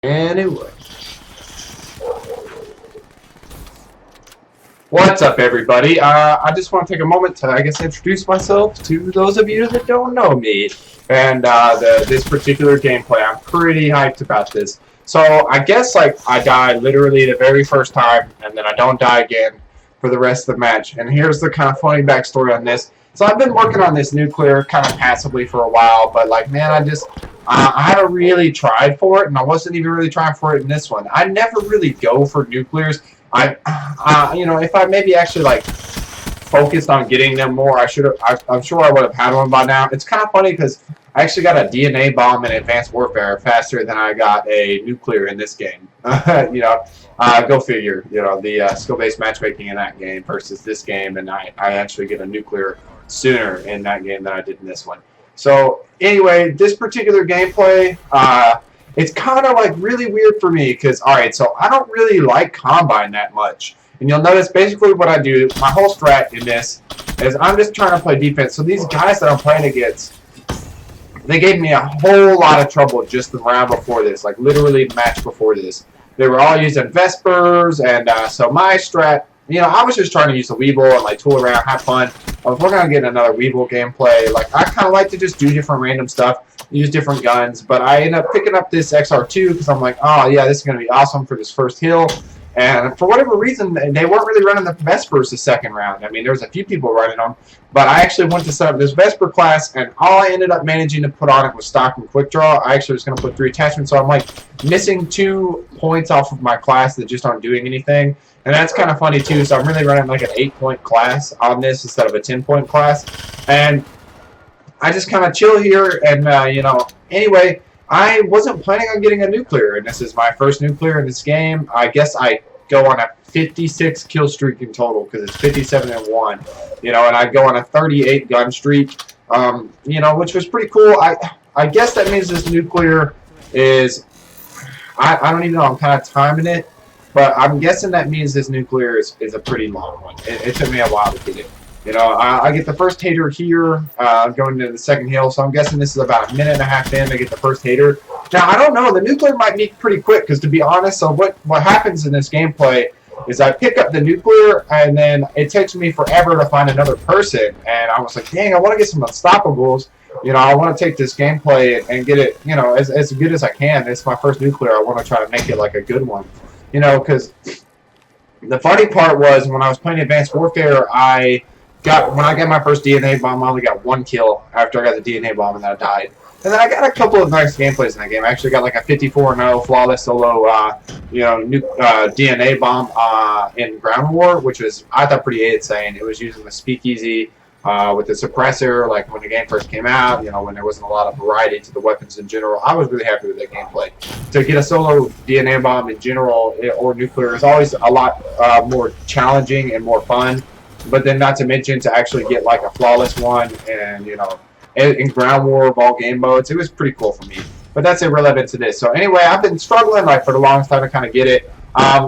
Anyway, what's up, everybody? I just want to take a moment to, introduce myself to those of you that don't know me. And this particular gameplay, I'm pretty hyped about this. So I guess I die literally the very first time, and then I don't die again for the rest of the match. And here's the kind of funny backstory on this. So I've been working on this nuclear kind of passively for a while, but man, I haven't really tried for it, and I wasn't even really trying for it in this one. I never really go for nuclears. If I maybe actually focused on getting them more, I'm sure I would have had one by now. It's kind of funny because I actually got a DNA bomb in Advanced Warfare faster than I got a nuclear in this game. Go figure. The skill-based matchmaking in that game versus this game, and I actually get a nuclear sooner in that game than I did in this one. So anyway, this particular gameplay, it's kind of really weird for me because, alright, so I don't really like Combine that much. And you'll notice basically what I do, my whole strat in this is I'm just trying to play defense. So these guys that I'm playing against, they gave me a whole lot of trouble just the round before this, literally the match before this. They were all using Vespers, and so my strat, I was just trying to use the Weevil and tool around, have fun. We're going to get another Weevil gameplay. I kind of like to just do different random stuff, use different guns, but I end up picking up this XR2 because I'm like, oh yeah, this is going to be awesome for this first hill. And for whatever reason, they weren't really running the Vespers the second round. I mean, there was a few people running them, but I actually went to set up this Vesper class, and all I ended up managing to put on it was stock and quick draw. I actually was going to put 3 attachments, so I'm missing 2 points off of my class that just aren't doing anything. And that's kind of funny too, so I'm really running an 8-point class on this instead of a 10-point class. And I just kind of chill here, and anyway, I wasn't planning on getting a nuclear, and this is my first nuclear in this game. I guess I go on a 56 kill streak in total because it's 57-1, and I go on a 38 gun streak, which was pretty cool. I guess that means this nuclear is, I don't even know, I'm kind of timing it, but I'm guessing that means this nuclear is a pretty long one. It took me a while to get it. I get the first hater here, going into the second hill, so I'm guessing this is about a minute and a half in to get the first hater. Now, I don't know, the nuclear might be pretty quick, because to be honest, so what happens in this gameplay is I pick up the nuclear, and then it takes me forever to find another person, and I was like, dang, I want to get some unstoppables. I want to take this gameplay and get it, as good as I can. It's my first nuclear. I want to try to make it a good one, because the funny part was when I was playing Advanced Warfare, when I got my first DNA bomb, I only got 1 kill after I got the DNA bomb, and then I died. And then I got a couple of nice gameplays in that game. I actually got a 54-0 flawless solo, DNA bomb in Ground War, which was, I thought, pretty insane. It was using the Speakeasy with the suppressor, when the game first came out, when there wasn't a lot of variety to the weapons in general. I was really happy with that gameplay. To get a solo DNA bomb in general or nuclear is always a lot more challenging and more fun. But then not to mention to actually get a flawless one and, in Ground War of all game modes, it was pretty cool for me. But that's irrelevant to this. So anyway, I've been struggling for the longest time to kind of get it.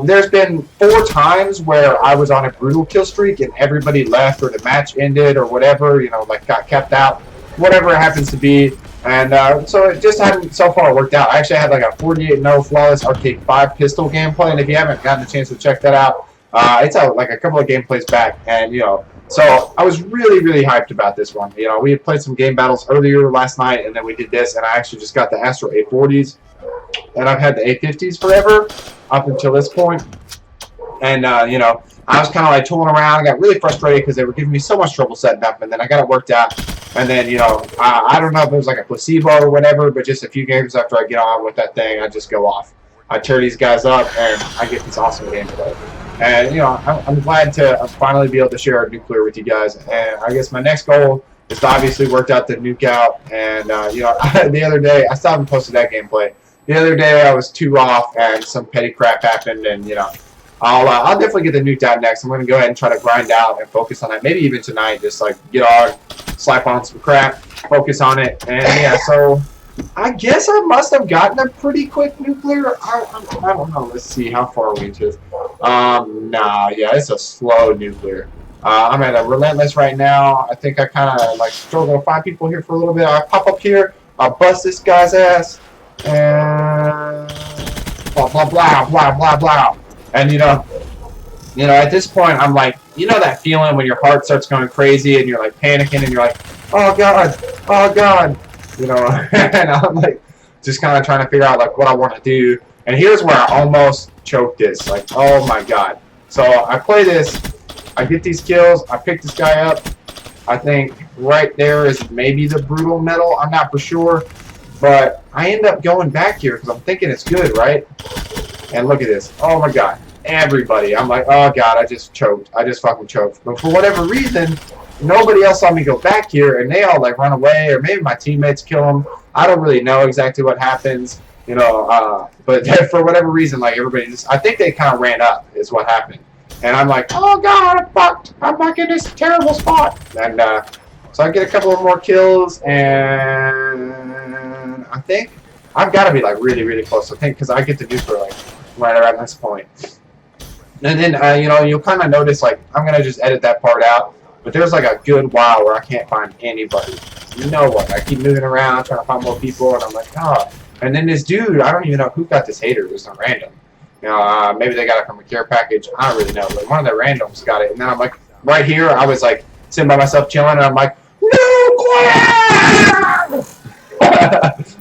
There's been 4 times where I was on a brutal kill streak and everybody left or the match ended or whatever, got kept out, whatever it happens to be. And so it just hadn't so far worked out. I actually had a 48-0 flawless Arcade 5 pistol gameplay, and if you haven't gotten a chance to check that out, it's out a couple of gameplays back, and so I was really, really hyped about this one. We had played some game battles earlier last night, and then we did this, and I actually just got the Astro A40s, and I've had the A50s forever up until this point. And I was kind of tooling around. I got really frustrated because they were giving me so much trouble setting up, and then I got it worked out. And then I don't know if it was a placebo or whatever, but just a few games after I get on with that thing, I just go off. I tear these guys up, and I get this awesome gameplay. And, I'm glad to finally be able to share a nuclear with you guys. And I guess my next goal is to obviously work out the nuke out. And, the other day, I still haven't posted that gameplay. The other day, I was 2 off, and some petty crap happened. And, I'll definitely get the nuke out next. I'm going to go ahead and try to grind out and focus on that. Maybe even tonight, just, get on, slap on some crap, focus on it. And, yeah, so I guess I must have gotten a pretty quick nuclear. I don't know. Let's see. How far are we into this? Nah, yeah, it's a slow nuclear. I'm at a relentless right now. I think I kind of struggle to find people here for a little bit. I pop up here. I'll bust this guy's ass. And blah blah blah blah blah blah. And at this point, I'm like, that feeling when your heart starts going crazy and you're like panicking and you're like, oh god, and I'm like just kind of trying to figure out like what I want to do. And here's where I almost choked this, like, oh my god. So I play this, I get these kills, I pick this guy up. I think right there is maybe the brutal metal, I'm not for sure, but I end up going back here because I'm thinking it's good, right? And look at this, oh my god. Everybody, I'm like, oh god, I just choked. I just fucking choked. But for whatever reason, nobody else saw me go back here, and they all like run away, or maybe my teammates kill them. I don't really know exactly what happens, but for whatever reason, like everybody just, I think they kind of ran up is what happened. And I'm like, oh god, I'm fucked. I'm back in this terrible spot. And so I get a couple of more kills, and I think I've got to be like really, really close. I think because I get the nuclear like right around this point. And then, you'll kind of notice, like, I'm going to just edit that part out. But there's, like, a good while where I can't find anybody. No one. I keep moving around, trying to find more people, and I'm like, oh. And then this dude, I don't even know who got this hater. It was some random. Maybe they got it from a care package. I don't really know. But one of the randoms got it. And then I'm like, right here, I was, like, sitting by myself chilling, and I'm like, nuclear!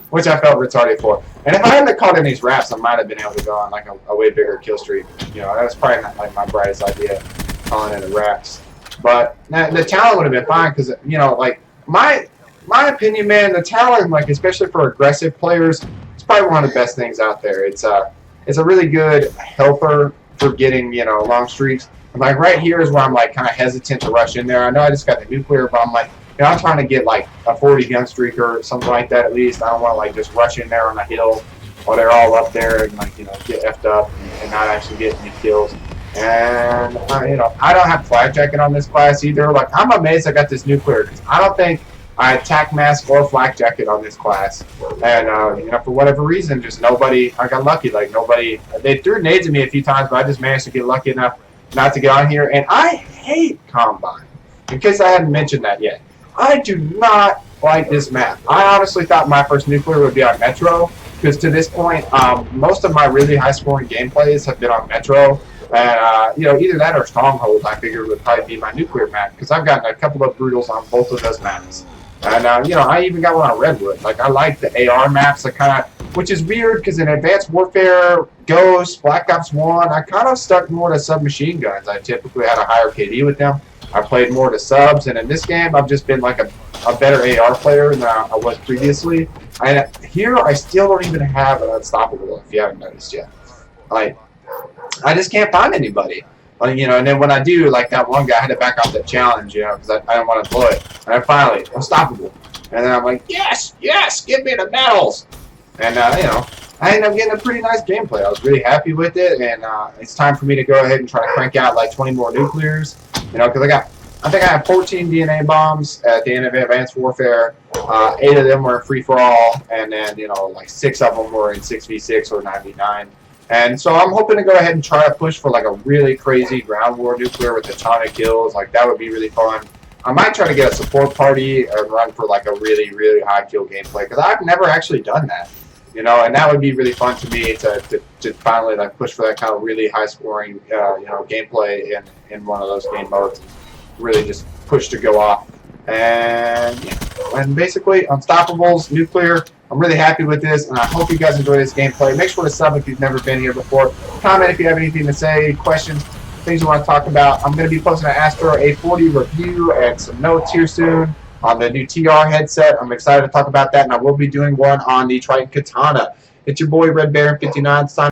Which I felt retarded for. And if I hadn't caught in these wraps, I might have been able to go on like a way bigger kill streak. That was probably not like my brightest idea, calling in the wraps. But the talent would have been fine because like my opinion, man, the talent, like especially for aggressive players, it's probably one of the best things out there. It's a really good helper for getting long streaks. And like right here is where I'm like kind of hesitant to rush in there. I know I just got the nuclear, but I'm like. I'm trying to get like a 40 gun streak or something like that at least. I don't want to like just rush in there on a hill while they're all up there and like get effed up and not actually get any kills. And I don't have flak jacket on this class either. Like I'm amazed I got this nuclear because I don't think I had tac mask or flak jacket on this class. And for whatever reason, just nobody. I got lucky. Like nobody. They threw nades at me a few times, but I just managed to get lucky enough not to get on here. And I hate Combine. In case I hadn't mentioned that yet. I do not like this map. I honestly thought my first nuclear would be on Metro, because to this point, most of my really high-scoring gameplays have been on Metro, and either that or Stronghold. I figured would probably be my nuclear map, because I've gotten a couple of brutals on both of those maps, and I even got one on Redwood. Like I like the AR maps, which is weird because in Advanced Warfare, Ghost, Black Ops 1, I kind of stuck more to submachine guns. I typically had a higher KD with them. I played more to subs, and in this game, I've just been like a better AR player than I was previously. And here, I still don't even have an Unstoppable, if you haven't noticed yet. Like, I just can't find anybody. Like, and then when I do, like that one guy, I had to back off the challenge, because I didn't want to blow it. And then finally, Unstoppable. And then I'm like, yes, give me the medals. And, I ended up getting a pretty nice gameplay. I was really happy with it, and it's time for me to go ahead and try to crank out like 20 more nuclears. Because I think I have 14 DNA bombs at the end of Advanced Warfare. 8 of them were free-for-all, and then, like 6 of them were in 6v6 or 9v9. And so I'm hoping to go ahead and try to push for like a really crazy ground war nuclear with a ton of kills. Like that would be really fun. I might try to get a support party and run for like a really, really high kill gameplay, because I've never actually done that. And that would be really fun to me to finally like push for that kind of really high scoring gameplay in one of those game modes. Really just push to go off. And basically Unstoppables, nuclear. I'm really happy with this, and I hope you guys enjoy this gameplay. Make sure to sub if you've never been here before. Comment if you have anything to say, questions, things you want to talk about. I'm going to be posting an Astro A40 review and some notes here soon on the new TR headset. I'm excited to talk about that, and I will be doing one on the Triton Katana. It's your boy Red Baron 59.